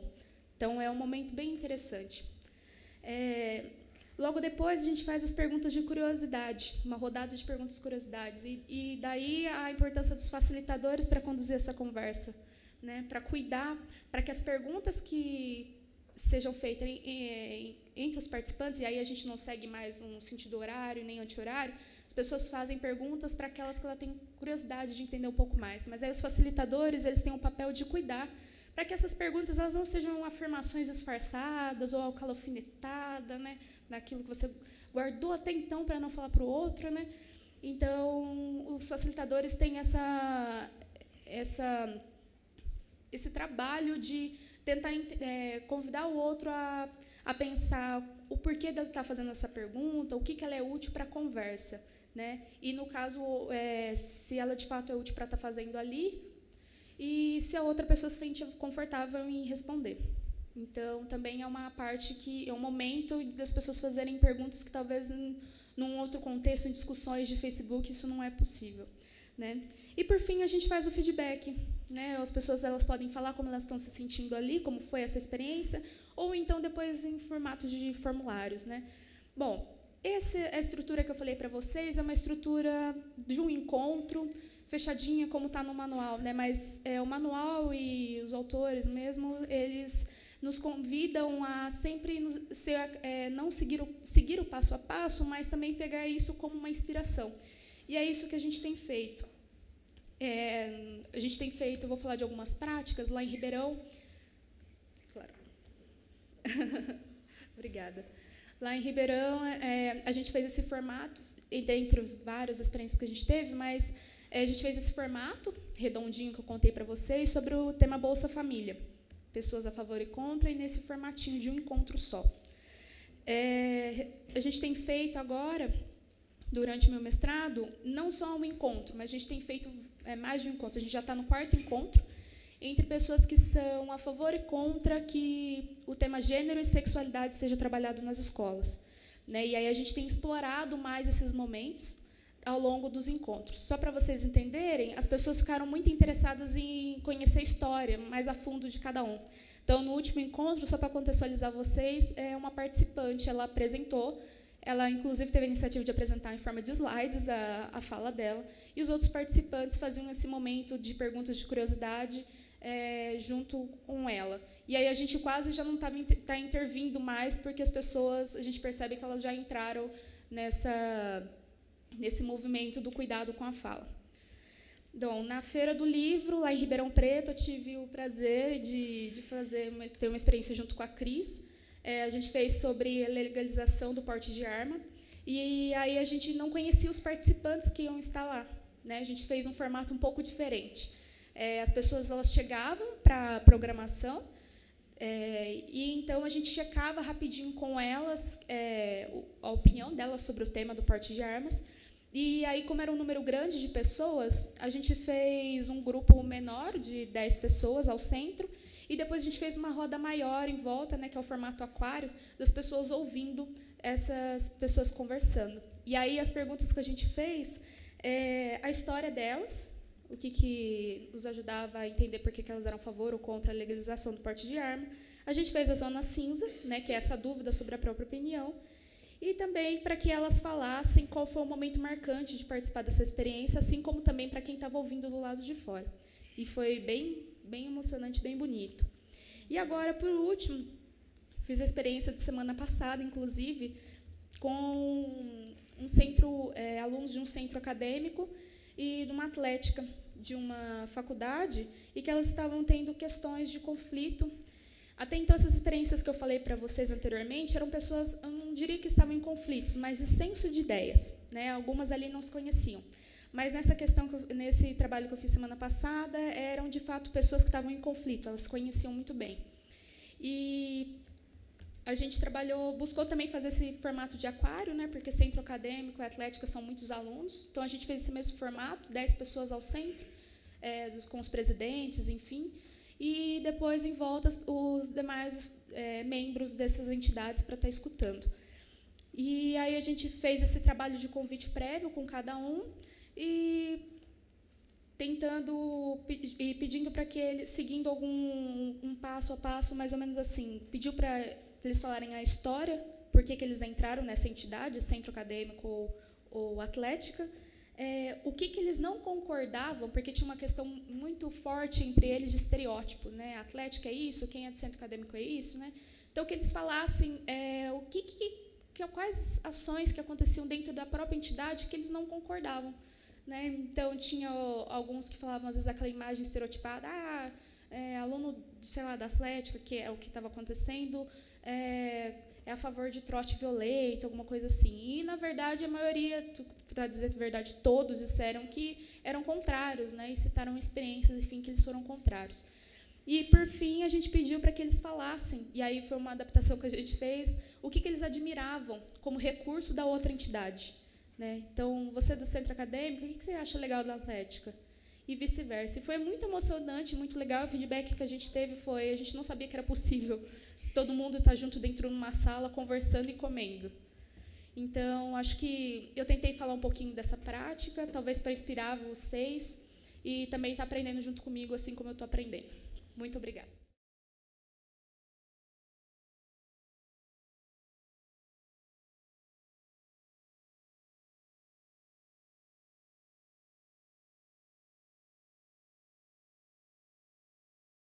Então, é um momento bem interessante. Logo depois, a gente faz as perguntas de curiosidade, uma rodada de perguntas de curiosidades. E daí a importância dos facilitadores para conduzir essa conversa, né? Para cuidar, para que as perguntas que sejam feitas entre os participantes, e aí a gente não segue mais um sentido horário nem anti-horário, as pessoas fazem perguntas para aquelas que ela tem curiosidade de entender um pouco mais. Mas aí os facilitadores eles têm o papel de cuidar para que essas perguntas elas não sejam afirmações disfarçadas ou alfinetada, né, daquilo que você guardou até então para não falar para o outro. Né? Então, os facilitadores têm esse trabalho de tentar convidar o outro a pensar o porquê dela estar fazendo essa pergunta, o que ela é útil para a conversa. Né? E, no caso, se ela, de fato, é útil para estar fazendo ali, e se a outra pessoa se sente confortável em responder. Então, também é uma parte que é um momento das pessoas fazerem perguntas que talvez num outro contexto, em discussões de Facebook, isso não é possível. né? E, por fim, a gente faz o feedback, né? As pessoas elas podem falar como elas estão se sentindo ali, como foi essa experiência, ou então depois em formato de formulários, né? Bom, a estrutura que eu falei para vocês é uma estrutura de um encontro, fechadinha, como está no manual, né? Mas o manual e os autores mesmo, eles nos convidam a sempre não seguir o passo a passo, mas também pegar isso como uma inspiração. E é isso que a gente tem feito. A gente tem feito, eu vou falar de algumas práticas lá em Ribeirão. Claro. Obrigada. Lá em Ribeirão, a gente fez esse formato, dentre os várias experiências que a gente teve, mas a gente fez esse formato redondinho que eu contei para vocês sobre o tema Bolsa Família. Pessoas a favor e contra, e nesse formatinho de um encontro só. A gente tem feito agora, durante o meu mestrado, não só um encontro, mas a gente tem feito mais de um encontro. A gente já está no 4º encontro, entre pessoas que são a favor e contra que o tema gênero e sexualidade seja trabalhado nas escolas, né? E aí a gente tem explorado mais esses momentos ao longo dos encontros. Só para vocês entenderem, as pessoas ficaram muito interessadas em conhecer a história mais a fundo de cada um. Então, no último encontro, só para contextualizar vocês, uma participante, ela apresentou, ela, inclusive, teve a iniciativa de apresentar em forma de slides a fala dela, e os outros participantes faziam esse momento de perguntas de curiosidade junto com ela. E aí a gente quase já não está intervindo mais, porque as pessoas, a gente percebe que elas já entraram nesse movimento do cuidado com a fala. Bom, na Feira do Livro, lá em Ribeirão Preto, eu tive o prazer de ter uma experiência junto com a Cris. A gente fez sobre a legalização do porte de arma, e aí a gente não conhecia os participantes que iam estar lá, né? A gente fez um formato um pouco diferente. As pessoas elas chegavam para a programação, e então a gente checava rapidinho com elas a opinião delas sobre o tema do porte de armas. E aí, como era um número grande de pessoas, a gente fez um grupo menor, de 10 pessoas, ao centro, e depois a gente fez uma roda maior em volta, né, que é o formato aquário, das pessoas ouvindo essas pessoas conversando. E aí, as perguntas que a gente fez, a história delas, o que os ajudava a entender por que elas eram a favor ou contra a legalização do porte de arma. A gente fez a zona cinza, né, que é essa dúvida sobre a própria opinião, e também para que elas falassem qual foi o momento marcante de participar dessa experiência, assim como também para quem estava ouvindo do lado de fora. E foi bem emocionante, bem bonito. E agora, por último, fiz a experiência de semana passada, inclusive, com alunos de um centro acadêmico e de uma atlética de uma faculdade, e que elas estavam tendo questões de conflito. Até então, essas experiências que eu falei para vocês anteriormente eram pessoas, eu não diria que estavam em conflitos, mas de senso de ideias, né? Algumas ali não se conheciam. Mas nesse trabalho que eu fiz semana passada, eram, de fato, pessoas que estavam em conflito, elas se conheciam muito bem. E a gente buscou também fazer esse formato de aquário, né? Porque centro acadêmico e atlética são muitos alunos. Então, a gente fez esse mesmo formato, 10 pessoas ao centro, com os presidentes, enfim. E depois, em volta, os demais membros dessas entidades para estar escutando. E aí a gente fez esse trabalho de convite prévio com cada um, e pedindo para que eles, seguindo um passo a passo, mais ou menos assim, pediu para eles falarem a história, por que eles entraram nessa entidade, centro acadêmico ou atlética, o que eles não concordavam, porque tinha uma questão muito forte entre eles de estereótipo, né? A atlética é isso, quem é do centro acadêmico é isso, né? Então, que eles falassem quais ações que aconteciam dentro da própria entidade que eles não concordavam, né? Então, tinha alguns que falavam, às vezes, aquela imagem estereotipada, aluno, sei lá, da atlética, que é o que estava acontecendo, é a favor de trote violento, alguma coisa assim. E, na verdade, a maioria, para dizer a verdade, todos disseram que eram contrários, né? E citaram experiências, enfim, que eles foram contrários. E, por fim, a gente pediu para que eles falassem, e aí foi uma adaptação que a gente fez, o que eles admiravam como recurso da outra entidade, né? Então, você é do centro acadêmico, o que você acha legal da atlética? E vice-versa. E foi muito emocionante, muito legal. O feedback que a gente teve foi, a gente não sabia que era possível se todo mundo está junto dentro de uma sala, conversando e comendo. Então, acho que eu tentei falar um pouquinho dessa prática, talvez para inspirar vocês, e também estar aprendendo junto comigo, assim como eu estou aprendendo. Muito obrigada.